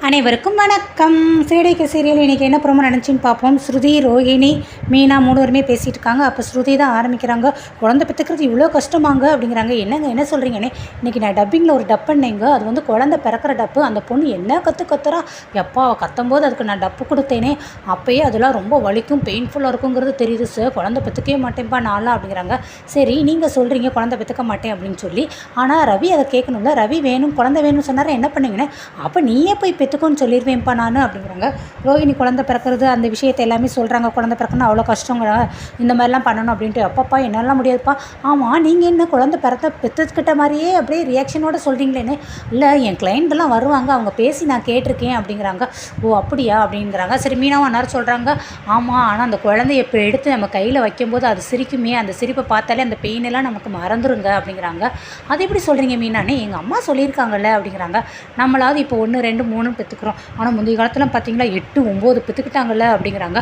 அனைவருக்கும் வணக்கம். CDK serial இன்றைக்கி என்ன ப்ரோமோ நடந்துச்சுன்னு பார்ப்போம். ஸ்ருதி, ரோஹிணி, மீனா 3 பேருமே பேசிகிட்டு இருக்காங்க. அப்போ ஸ்ருதி தான் ஆரம்பிக்கிறாங்க. குழந்தை பெற்றுக்கிறது இவ்வளோ கஷ்டமாங்க அப்படிங்கிறாங்க. என்னங்க என்ன சொல்கிறீங்கன்னே, இன்றைக்கி நான் டப்பிங்கில் ஒரு டப் பண்ணேங்க. அது வந்து குழந்தை பிறக்கிற டப்பு. அந்த பொண்ணு என்ன கத்துறா எப்பா கத்தும்போது அதுக்கு நான் டப்பு கொடுத்தேனே, அப்போயே அதெல்லாம் ரொம்ப வலிக்கும், பெயின்ஃபுல்லாக இருக்குங்கிறது தெரியுது சார். குழந்தை பெற்றுக்கவே மாட்டேன்ப்பா நான்லாம் அப்படிங்கிறாங்க. சரி நீங்கள் சொல்கிறீங்க குழந்தை பெற்றுக்க மாட்டேன் அப்படின்னு சொல்லி, ஆனால் ரவி அதை கேட்கணும்ல. ரவி வேணும் குழந்தை வேணும்னு சொன்னார், என்ன பண்ணீங்கன்னு. அப்போ நீயே போய் பெற்றுக்கோன்னு சொல்லிடுவேன்ப்பா நான் அப்படிங்கிறாங்க. ரோஹிணி குழந்தை பிறக்கிறது அந்த விஷயத்தை எல்லாமே சொல்கிறாங்க. குழந்தை பிறக்கணும் அவ்வளோ கஷ்டங்க, இந்த மாதிரிலாம் பண்ணணும் அப்படின்ட்டு. அப்பப்பா என்னெல்லாம் முடியாதுப்பா. ஆமாம் நீங்கள் என்ன குழந்தை பெற்றுக்கிட்ட மாதிரியே அப்படியே ரியாக்ஷனோடு சொல்கிறீங்களேன்னு. இல்லை என் கிளைண்ட்லாம் வருவாங்க, அவங்க பேசி நான் கேட்டிருக்கேன் அப்படிங்கிறாங்க. ஓ அப்படியா அப்படிங்கிறாங்க. சரி மீனாவும் அன்னார் சொல்கிறாங்க. ஆமாம் ஆனால் அந்த குழந்தைய இப்போ எடுத்து நம்ம கையில் வைக்கும்போது அது சிரிக்குமே, அந்த சிரிப்பை பார்த்தாலே அந்த பெயின் எல்லாம் நமக்கு மறந்துருங்க அப்படிங்கிறாங்க. அது எப்படி சொல்கிறீங்க மீனானே, எங்கள் அம்மா சொல்லியிருக்காங்கல்ல அப்படிங்கிறாங்க. நம்மளாவது இப்போ 1 2 3 பெற்றுக்கிறோம், ஆனால் முந்தைய காலத்தில் பார்த்தீங்களா 8 9 பெற்றுக்கிட்டாங்கல்ல அப்படிங்கிறாங்க.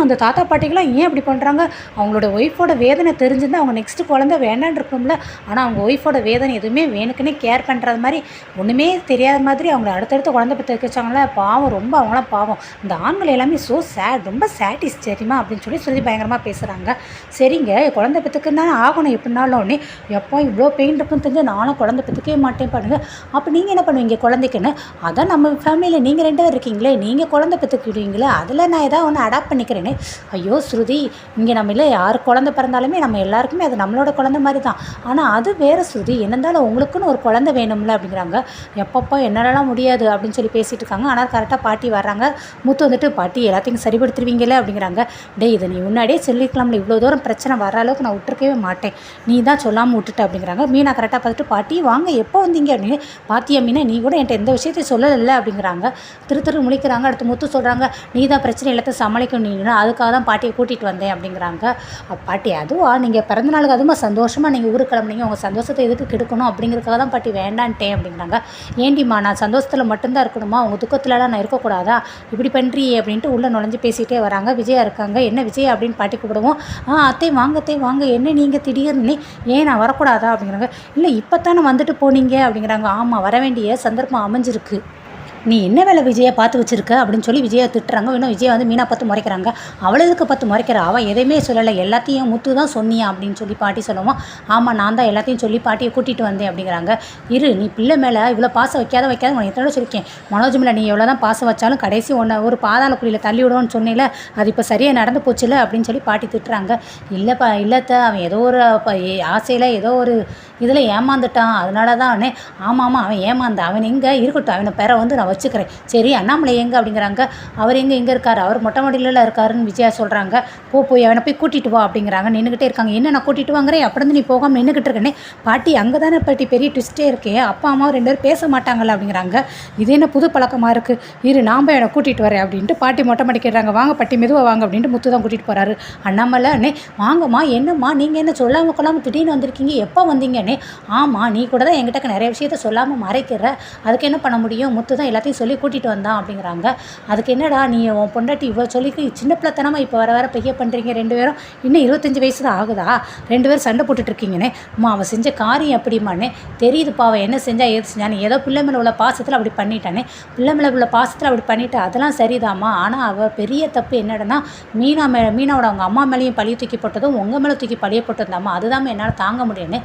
அந்த தாத்தா பாட்டிகளாம் ஏன் அப்படி பண்ணுறாங்க, அவங்களோட ஒய்ஃபோட வேதனை தெரிஞ்சுருந்தால் அவங்க நெக்ஸ்ட்டு குழந்தை வேண்டான்னு இருக்கும்ல. ஆனால் அவங்க ஒய்ஃபோட வேதனை எதுவுமே வேணுக்குன்னே கேர் பண்ணுறது மாதிரி, ஒன்றுமே தெரியாத மாதிரி அவங்கள அடுத்தடுத்து குழந்தை பெற்று வச்சாங்களே. பாவம், ரொம்ப அவங்களாம் பாவம். இந்த ஆண்கள் எல்லாமே ஸோ சேட், ரொம்ப சேட்டிஸ் தெரியுமா அப்படின்னு சொல்லி ஸ்ருதி பயங்கரமாக பேசுகிறாங்க. சரிங்க குழந்தை பெற்றுக்குன்னா ஆகணும் எப்படின்னாலும் ஒன்று. எப்போ இவ்வளோ பெயின் இருக்குன்னு தெரிஞ்சு நானும் குழந்தை பெற்றுக்கவே மாட்டேன் பாருங்க. அப்போ நீங்கள் என்ன பண்ணுவீங்க குழந்தைக்குன்னு. அதான் நம்ம ஃபேமிலியில் நீங்கள் 2 பேர் இருக்கீங்களே, நீங்கள் குழந்தை பெற்றுக்கிடுவீங்களே, அதில் நான் ஏதாவது ஒன்று அடாப்ட் பண்ணிக்கிறேனே. ஐயோ ஸ்ருதி, இங்கே நம்ம இல்லை யார் குழந்தை பிறந்தாலுமே நம்ம எல்லாருக்குமே அது நம்மளோட குழந்தை மாதிரி தான். ஆனால் அது வேறு ஸ்ருதி, என்ன இருந்தாலும் உங்களுக்குன்னு ஒரு குழந்தை வேணும்ல அப்படிங்கிறாங்க. எப்பப்போ என்னாலலாம் முடியாது அப்படின்னு சொல்லி பேசிகிட்டு இருக்காங்க. ஆனால் கரெக்டாக பாட்டி வர்றாங்க. முத்து வந்துட்டு, பாட்டி எல்லாத்தையும் சரிப்படுத்துருவீங்களே அப்படிங்கிறாங்க. டே இதை நீ முன்னாடியே சொல்லிக்கலாம்ல, இவ்வளோ தூரம் பிரச்சனை வர அளவுக்கு நான் விட்டுருக்கவே மாட்டேன், நீ தான் சொல்லாமல் விட்டுட்ட அப்படிங்கிறாங்க. மீனா கரெக்டாக பார்த்துட்டு, பாட்டி வாங்க எப்போ வந்தீங்க அப்படின்னு. பாத்தியா மீனா, நீ கூட என்கிட்ட எந்த விஷயத்தையும் சொல்லலை அப்படிங்கிறாங்க. திரு முழிக்கிறாங்க. அடுத்து முத்து சொல்கிறாங்க, நீ தான் பிரச்சனை எல்லாத்தையும் சமாளிக்கணும், நீங்கன்னா அதுக்காக தான் பாட்டியை கூட்டிகிட்டு வந்தேன் அப்படிங்கிறாங்க. பாட்டி அதுவா, நீங்கள் பிறந்த நாளுக்கு அதுவும் சந்தோஷமாக நீங்கள் ஊருக்கு கிளம்புனீங்க, உங்கள் சந்தோஷத்தை எதுக்கு கெடுக்கணும் அப்படிங்கிறதுக்காக தான் பாட்டி வேண்டான்ட்டேன் அப்படிங்கிறாங்க. ஏண்டிம்மா நான் சந்தோஷத்தில் மட்டும்தான் இருக்கணுமா, உங்கள் துக்கத்துலலாம் நான் இருக்கக்கூடாதா, இப்படி பண்ணுறியே அப்படின்ட்டு உள்ளே நுழைஞ்சு பேசிகிட்டே வராங்க. விஜயா இருக்காங்க. என்ன விஜய் அப்படின்னு பாட்டி கூப்பிடுவோம். அத்தை வாங்க என்ன நீங்கள் திடீர்னு ஏன் நான் வரக்கூடாதா அப்படிங்கிறாங்க. இல்லை இப்போ தானே வந்துட்டு போனீங்க அப்படிங்கிறாங்க. ஆமாம் வர வேண்டிய சந்தர்ப்பம் அமைஞ்சிருக்கு, நீ என்ன வேலை விஜயை பார்த்து வச்சுருக்க அப்படின்னு சொல்லி விஜயை திட்டுறாங்க. இன்னும் விஜயை வந்து மீனா பார்த்து முறைக்கிறாங்க. அவளுக்கு பார்த்து முறைக்கிற, அவள் எதையுமே சொல்லலை, எல்லாத்தையும் முத்து தான் சொன்னியா அப்படின்னு சொல்லி பாட்டி சொல்லுவோம். ஆமாம் நான் தான் எல்லாத்தையும் சொல்லி பாட்டியை கூட்டிகிட்டு வந்தேன் அப்படிங்கிறாங்க. இரு, நீ பிள்ளை மேலே இவ்வளோ பாசம் வைக்காத உனக்கு எத்தனை சொல்லியிருக்கேன். மனோஜ் மேலே நீ எவ்வளோ தான் பாசம் வச்சாலும் கடைசி ஒரு பாதாள குழியில் தள்ளி விடுவோன்னு சொன்னேல, அது இப்போ சரியாக நடந்து போச்சுல அப்படின்னு சொல்லி பாட்டி திட்டுறாங்க. இல்லைப்பா இல்லைத்த, அவன் ஏதோ ஒரு ஆசையில் ஏதோ ஒரு இதில் ஏமாந்துட்டான், அதனால தான் அவனே. ஆமாம் அவன் ஏமாந்தான், அவன் எங்கே இருக்கட்டும், அவனை பேரை வந்து நான் வச்சுக்கிறேன். சரி அண்ணாமலை எங்கே அப்படிங்கிறாங்க. அவர் எங்கே இருக்கார், அவர் மொட்டை மாடியில் இருக்காருன்னு விஜயா சொல்கிறாங்க. போய் அவனை போய் கூட்டிகிட்டு வா அப்படிங்கிறாங்க. நின்றுக்கிட்டே இருக்காங்க. என்ன நான் கூட்டிகிட்டு வாங்குறேன், அப்படி நீ போகாமல் நின்றுக்கிட்டு இருக்கேனே. பாட்டி அங்கே தானே பாட்டி பெரிய ட்விஸ்ட்டே இருக்கே, அப்பா அம்மா 2 பேரும் பேச மாட்டாங்கல்ல அப்படிங்கிறாங்க. இது என்ன புது பழக்கமாக இருக்குது, இரு நான் போய் அவனை கூட்டிகிட்டு வரேன் அப்படின்ட்டு பாட்டி மொட்டை மாடிக்கிறாங்க. வாங்க பாட்டி மெதுவாக வாங்க அப்படின்ட்டு முத்து தான் கூட்டிகிட்டு போகிறாரு. அண்ணாமலை அண்ணே வாங்கம்மா, என்னம்மா நீங்கள் என்ன சொல்லாமல் கொள்ளாமல் திடீர்னு வந்திருக்கீங்க, எப்போ வந்தீங்கன்னே. ஆமாம் நீ கூட தான் என்கிட்ட நிறைய விஷயத்த சொல்லாமல் மறைக்கிற, அதுக்கு என்ன பண்ண முடியும், முத்து தான் எல்லாத்தையும் சொல்லி கூட்டிகிட்டு வந்தான் அப்படிங்கிறாங்க. அதுக்கு என்னடா நீ உன் பொண்டாட்டி இவ்வளோ சொல்லிக்கு சின்ன பிள்ளைத்தனமாக இப்போ வர பைய பண்ணுறீங்க 2 பேரும், இன்னும் 25 வயசு தான் ஆகுதா, 2 பேரும் சண்டை போட்டுட்ருக்கீங்கன்னே. அம்மா அவள் செஞ்ச காரியம் எப்படிமானே தெரியுதுப்பா, அவள் என்ன செஞ்சா ஏது செஞ்சானே, ஏதோ பிள்ளை மேலே உள்ள பாசத்தில் அப்படி பண்ணிட்டானே, பிள்ளை மேலே உள்ள பாசத்தில் அப்படி பண்ணிட்டா அதெல்லாம் சரிதாம்மா. ஆனால் அவள் பெரிய தப்பு என்னடனா, மீனாவோட அவங்க அம்மா மேலேயும் பழிய தூக்கி போட்டதும் உங்கள் மேலே தூக்கி பழிய போட்டிருந்தாம்மா, அதுதான் என்னால் தாங்க முடியும்னு.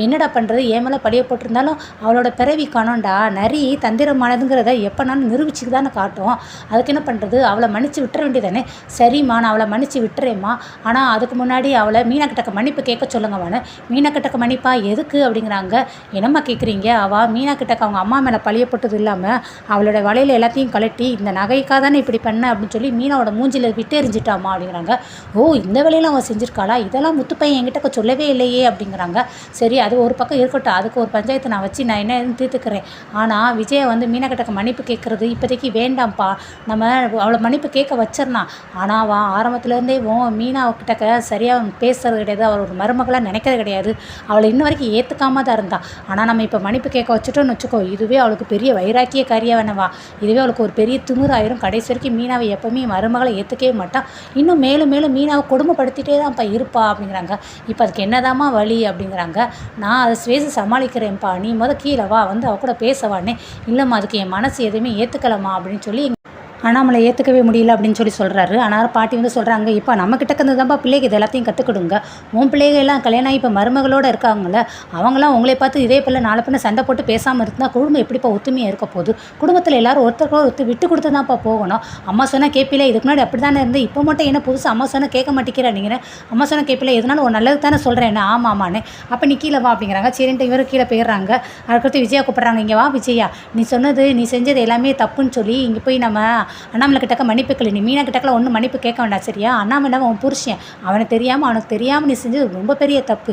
என்னடா பண்ணுறது, என் மேலே பழிய போட்டிருந்தாலும் அவளோட பிறவி காணோண்டா, நரி தந்திரமானதுங்கிறத எப்போனாலும் நிரூபிச்சுக்கு தானே காட்டும். அதுக்கு என்ன பண்ணுறது, அவளை மன்னிச்சு விட்டுற வேண்டியதானே. சரிம்மா நான் அவளை மன்னிச்சு விட்டுறேம்மா, ஆனால் அதுக்கு முன்னாடி அவளை மீனா கிட்டக்க மன்னிப்பு கேட்க சொல்லுங்கம்மான்னு. மீனா கிட்டக்க மன்னிப்பா எதுக்கு அப்படிங்கிறாங்க. என்னம்மா கேட்குறீங்க, அவள் மீனா கிட்டக்க அவங்க அம்மா மேலே பழிய போட்டது இல்லாமல் அவளோட வலையில் எல்லாத்தையும் கலட்டி இந்த நகைக்காக தானே இப்படி பண்ண அப்படின்னு சொல்லி மீனாவோட மூஞ்சில் விட்டு எரிஞ்சிட்டாமா அப்படிங்கிறாங்க. ஓ இந்த வேலையெல்லாம் அவள் செஞ்சுருக்காளா, இதெல்லாம் முத்துப்பையன் என்கிட்ட சொல்லவே இல்லையே அப்படிங்கிறாங்க. சரி அது ஒரு பக்கம் இருக்கட்டும், அதுக்கு ஒரு பஞ்சாயத்து நான் வச்சு நான் என்ன தீர்த்துக்கிறேன். ஆனால் விஜயை வந்து மீனா கிட்டக்க மன்னிப்பு கேட்குறது இப்போதைக்கு வேண்டாம்ப்பா, நம்ம அவளை மன்னிப்பு கேட்க வச்சிடலாம். ஆனால் அவள் ஆரம்பத்துலேருந்தே மீனா கிட்டக்க சரியாக பேசுறது கிடையாது, அவள் ஒரு மருமகளாக நினைக்கிறது கிடையாது, அவளை இன்ன வரைக்கும் ஏற்றுக்காம தான் இருந்தாள். ஆனால் நம்ம இப்போ மன்னிப்பு கேட்க வச்சுட்டோன்னு வச்சுக்கோ, இதுவே அவளுக்கு பெரிய வைராக்கிய காரியம் வேணவா, இதுவே அவளுக்கு ஒரு பெரிய திமிராயிரும். கடைசி வரைக்கும் மீனாவை எப்போவுமே மருமகளை ஏற்றுக்கவே மாட்டான், இன்னும் மேலும் மேலும் மீனாவை கொடுமைப்படுத்திட்டே தான்ப்பா இருப்பா அப்படிங்கிறாங்க. இப்போ அதுக்கு என்னதாம்மா வழி அப்படிங்கிறாங்க. நான் அதை பேசி சமாளிக்கிறேன்ப்பா, நீ கீழே வா வந்து அவ கூட பேசவானே. இல்லைம்மா அதுக்கு என் மனசு மனசு எதுவுமே ஏற்றுக்கலம்மா அப்படின்னு சொல்லி அண்ணாமலை ஏற்றுக்கவே முடியல அப்படின்னு சொல்லி சொல்கிறாரு. ஆனால் பாட்டி வந்து சொல்கிறாங்க, இப்போ நம்மக்கிட்ட தான்ப்பா பிள்ளைக்கு இது எல்லாத்தையும் கற்றுக்கிடுங்க. உன் பிள்ளைகள் எல்லாம் கல்யாணம் ஆகி இப்போ மருமகளோடு இருக்காங்கல்ல, அவங்களாம் உங்களை பார்த்து இதே பிள்ளை நாலு பிள்ளை சண்டை போட்டு பேசாமல் இருந்தால் குடும்பம் எப்படிப்பா ஒத்துமையாக இருக்க போகுது? குடும்பத்தில் எல்லாரும் ஒருத்தருக்கு விட்டு கொடுத்து தான்ப்பா போகணும். அம்மா சொன்னால் கேட்பில, இதுக்கு முன்னாடி அப்படி தானே இருந்து, இப்போ மட்டும் என்ன புதுசாக அம்மா சொன்னால் கேட்க மாட்டேங்கிறேன் அப்படிங்கிற. அம்மா சொன்னால் கேட்பில, எதனாலும் ஒரு நல்லது தானே சொல்கிறேன் என்ன. ஆமாம்மான்னு. அப்போ நீ கீழே வா அப்படிங்கிறாங்க. சரின்ட்டு இவரும் கீழே போயிடுறாங்க. அதுக்கடுத்து விஜயா கூப்பிட்றாங்க, இங்கே வா விஜயா, நீ செஞ்சது எல்லாமே தப்புன்னு சொல்லி இங்கே போய் நம்ம அண்ணாமலை கிட்டக்க மன்னிப்பு கேளு. நீ மீனா கிட்டக்கல ஒன்றும் மன்னிப்பு கேட்க வேண்டாம் சரியா? அண்ணாமலை அவன் புருஷன், அவனுக்கு தெரியாமல் நீ செஞ்சது ரொம்ப பெரிய தப்பு.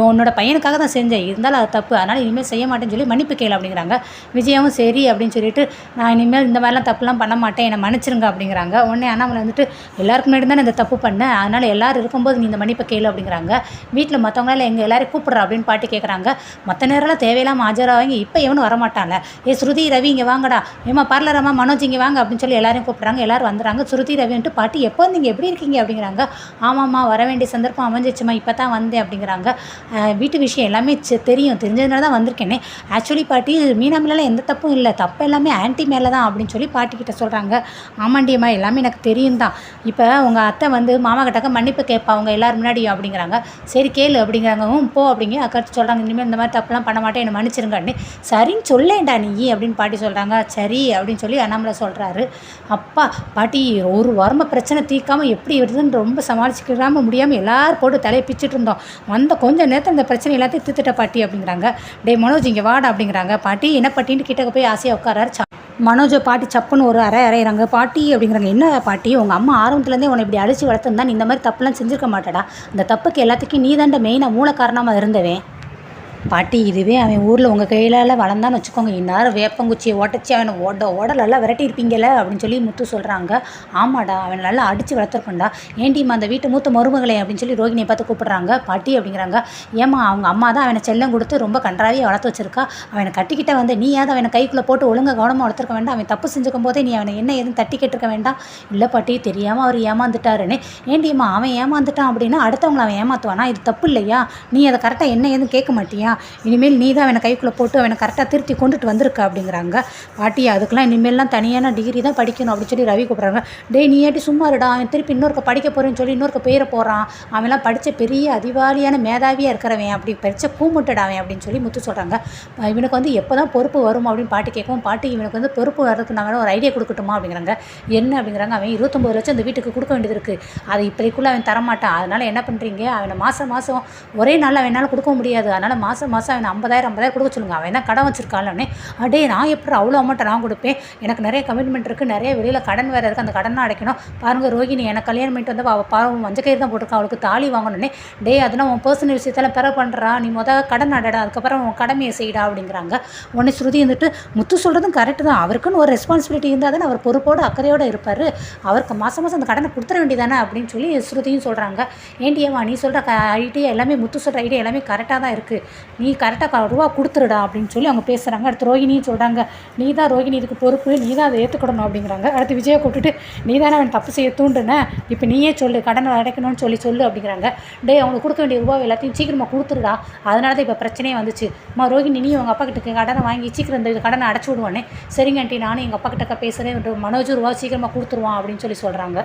உன்னோட பையனுக்காக தான் செஞ்சேன், இருந்தாலும் அது தப்பு, அதனால் இனிமேல் செய்ய மாட்டேன்னு சொல்லி மன்னிப்பு கேளு அப்படிங்கிறாங்க. விஜயாவும் சரி அப்படின்னு சொல்லிட்டு நான் இனிமேல் இந்த மாதிரிலாம் தப்புலாம் பண்ண மாட்டேன், என்னை மன்னிச்சிருங்க அப்படிங்கிறாங்க. உடனே அண்ணாமலை வந்துட்டு எல்லாருக்கும் முன்னாடி தான் இந்த தப்பு பண்ணேன், அதனால் எல்லோரும் இருக்கும்போது நீ இந்த மன்னிப்பு கேளு அப்படிங்கிறாங்க. வீட்டில் மற்றவங்களால எங்கள் எல்லாரும் கூப்பிட்றா அப்படின்னு பாட்டி கேட்குறாங்க. மற்ற நேரம்லாம் தேவையில்லாமல் ஆஜராவாங்க, இப்போ எவனும் வரமாட்டான்ல. ஸ்ருதி ரவி இங்கே வாங்கடா, ஏமா பார்லரம்மா மனோஜ் இங்கே வாங்க அப்படின்னு சொல்லி எல்லாரும் கூப்பிட்றாங்க. எல்லோரும் வந்துடுறாங்க. ஸ்ருதி ரவின்ட்டு பாட்டி எப்போ நீங்கள் எப்படி இருக்கீங்க அப்படிங்கிறாங்க. ஆமாம்மா வர வேண்டிய சந்தர்ப்பம் அமைஞ்சிச்சுமா, இப்போ தான் வந்தேன் அப்படிங்கிறாங்க. வீட்டு விஷயம் எல்லாமே தெரிஞ்சதுனால தான் வந்திருக்கேனே. ஆக்சுவலி பாட்டி மீனா மேலே எந்த தப்பும் இல்லை, தப்பு எல்லாமே ஆன்ட்டி மேலே தான் அப்படின்னு சொல்லி பாட்டிக்கிட்ட சொல்கிறாங்க. ஆமாண்டியம்மா எல்லாமே எனக்கு தெரியும் தான். இப்போ உங்கள் அத்தை வந்து மாமா கிட்டக்க மன்னிப்பு கேட்பா அவங்க எல்லோரும் முன்னாடியும் அப்படிங்கிறாங்க. சரி கேளு அப்படிங்கிறாங்க. போ அப்படிங்க அக்கா சொல்கிறாங்க. இனிமேல் இந்த மாதிரி தப்புலாம் பண்ண மாட்டேன், என்னை மன்னிச்சிருங்கன்னு. சரின்னு சொல்லேன்டா நீ அப்படின்னு பாட்டி சொல்கிறாங்க. சரி அப்படின்னு சொல்லி அண்ணாமலை சொல்கிறாரு. அப்பா பாட்டி ஒரு வாரமாக பிரச்சனை தீர்க்காமல் எப்படி வருதுன்னு ரொம்ப சமாளிச்சுக்கிறாமல் முடியாமல் எல்லோரும் போட்டு தலையை பிச்சுட்டு இருந்தோம். வந்த கொஞ்சம் நேரத்தில் இந்த பிரச்சனை எல்லாத்தையும் தீர்த்துட்ட பாட்டி அப்படிங்கிறாங்க. டே மனோஜ் இங்கே வாடா அப்படிங்கிறாங்க. பாட்டி என்ன பாட்டின்னு கிட்டக்க போய் ஆசையாக உட்காராரு. மனோஜை பாட்டி சப்புன்னு ஒரு அரைகிறாங்க. பாட்டி அப்படிங்கிறாங்க. என்ன பாட்டி, உங்கள் அம்மா ஆரம்பத்துலேருந்தே உன்னை இப்படி அடித்து வளர்த்துருந்தா நீ இந்த மாதிரி தப்புலாம் செஞ்சுருக்க மாட்டடா. அந்த தப்புக்கு எல்லாத்துக்கும் நீ தாண்ட மெயினாக மூல காரணமாக இருந்தவன். பாட்டி இதுவே அவன் ஊரில் உங்கள் கையிலால் வளர்ந்தான்னு வச்சுக்கோங்க, இந்நேரம் வேப்பங்குச்சியை ஓட்டச்சி அவனை ஓட நல்லா விரட்டி இருப்பீங்கல்ல அப்படின்னு சொல்லி முத்து சொல்கிறாங்க. ஆமாடா அவனை நல்லா அடித்து வளர்த்துருக்கோண்டா. ஏண்டிம்மா அந்த வீட்டு மூத்த மருமகளே அப்படின்னு சொல்லி ரோகிணியை பார்த்து கூப்பிட்றாங்க. பாட்டி அப்படிங்கிறாங்க. ஏமா அவங்க அம்மா தான் அவனை செல்லம் கொடுத்து ரொம்ப கன்றாவியை வளர்த்து வச்சிருக்கா. அவனை கட்டிக்கிட்ட வந்து நீ ஏதாவது அவனை கைக்குள்ளே போட்டு ஒழுங்காக கவனமாக வளர்த்துருக்க வேண்டாம். அவன் தப்பு செஞ்சுக்கும் போதே நீ அவனை என்ன எதுவும் தட்டி கேட்டிருக்க வேண்டாம். இல்லை பாட்டி தெரியாமல் அவர் ஏமாந்துட்டாருன்னு. ஏண்டிம்மா அவன் ஏமாந்துட்டான் அப்படின்னா அடுத்தவங்களை அவன் ஏமாற்றுவானா? இது தப்பு இல்லையா? நீ அதை கரெக்டாக என்ன எதுவும் கேட்க மாட்டியா? இனிமேல் நீ தான் அவனை கைக்குள்ளே போட்டு அவனை கரெக்டாக திருத்தி கொண்டுட்டு வந்திருக்க அப்படிங்கிறாங்க. பாட்டி அதுக்கெலாம் இனிமேல்லாம் தனியான டிகிரி தான் படிக்கணும் அப்படின்னு சொல்லி ரவி கூப்பிட்றாங்க. டே நீ ஏட்டி சும்மா இருடா, அவன் திருப்பி இன்னொருக்க படிக்க போகிறேன்னு சொல்லி இன்னொருக்க பேர போகிறான். அவன்லாம் படித்த பெரிய அதிவாலியான மேதாவியாக இருக்கிறவன், அப்படி படித்த கூமுட்டடாவன் அப்படின்னு சொல்லி முத்து சொல்கிறாங்க. இவனுக்கு வந்து எப்போ தான் பொறுப்பு வரும் அப்படின்னு பாட்டி கேட்கவும், பாட்டி இவனுக்கு வந்து பொறுப்பு வர்றதுக்கு நான் வேணால் ஒரு ஐடியா கொடுக்கட்டுமா அப்படிங்கிறாங்க. என்ன அப்படிங்கிறாங்க. அவன் 29 லட்சம் அந்த வீட்டுக்கு கொடுக்க வேண்டியது இருக்குது, அதை இப்போதைக்குள்ளே அவன் தரமாட்டான். அதனால் என்ன பண்ணுறீங்க, அவனை மாதம் ஒரே நாளில் அவனால் கொடுக்க முடியாது, அதனால் மாதம் அவன் 50,000 கொடுக்க சொல்லுங்கள். அவன் தான் கடன் வச்சிருக்காளே. அடே நான் எப்படி அவ்வளோ அமௌண்ட்டை நான் கொடுப்பேன், எனக்கு நிறைய கமிட்மெண்ட் இருக்குது, நிறைய வெளியில் கடன் வேறு இருக்குது, அந்த கடனாக அடைக்கணும். பாருங்கள் ரோகிணி எனக்கு கல்யாணம் பண்ணிட்டு வந்து அவள் பாவம் மஞ்சக்கயிறு தான் போட்டிருக்கா, அவளுக்கு தாலி வாங்கணுன்னே. டே அதெல்லாம் உன் பர்சனல் விஷயத்தெல்லாம் பெற பண்ணுறா, நீ கடன் அடடா, அதுக்கப்புறம் உன் கடமையை செய்யடா அப்படிங்கிறாங்க. உடனே ஸ்ருதி வந்துட்டு முத்து சொல்கிறதும் கரெக்டு தான், அவருக்குன்னு ஒரு ரெஸ்பான்சிபிலிட்டி இருந்தால் தானே அவர் பொறுப்போடு அக்கறையோடு இருப்பார், அவருக்கு மாதம் அந்த கடனை கொடுத்துட வேண்டியதானே அப்படின்னு சொல்லி ஸ்ருதியும் சொல்கிறாங்க. ஏண்டியம்மா நீ சொல்கிற ஐடியா எல்லாமே முத்து சொல்கிற ஐடியா எல்லாமே கரெக்டாக தான் இருக்குது, நீ கரெக்டாக ரூபா கொடுத்துருடா அப்படின்னு சொல்லி அவங்க பேசுகிறாங்க. அடுத்து ரோகிணியும் சொல்கிறாங்க. நீ தான் ரோகிணி இதுக்கு பொறுப்பு, நீ தான் அதை ஏற்றுக்கணும் அப்படிங்கிறாங்க. அடுத்து விஜயை கூப்பிட்டுட்டு நீ தானே அவன் தப்பு செய்ய தூண்டுன, இப்போ நீயே சொல்லு கடனை அடைக்கணும்னு சொல்லு அப்படிங்கிறாங்க. டே அவங்க கொடுக்க வேண்டிய ரூபா எல்லாத்தையும் சீக்கிரமாக கொடுத்துருடா, அதனால தான் இப்போ பிரச்சனையே வந்துச்சு. ரோகிணி நீ உங்கள் அப்பா கிட்ட கடனை வாங்கி சீக்கிரம் இந்த கடனை அடைச்சி விடுவானே. சரிங்க ஆண்டி நானும் எங்கள் அப்பா கிட்ட பேசுகிறேன், மனோஜ் ரூபா சீக்கிரமாக கொடுத்துருவான் அப்படின்னு சொல்லி சொல்கிறாங்க.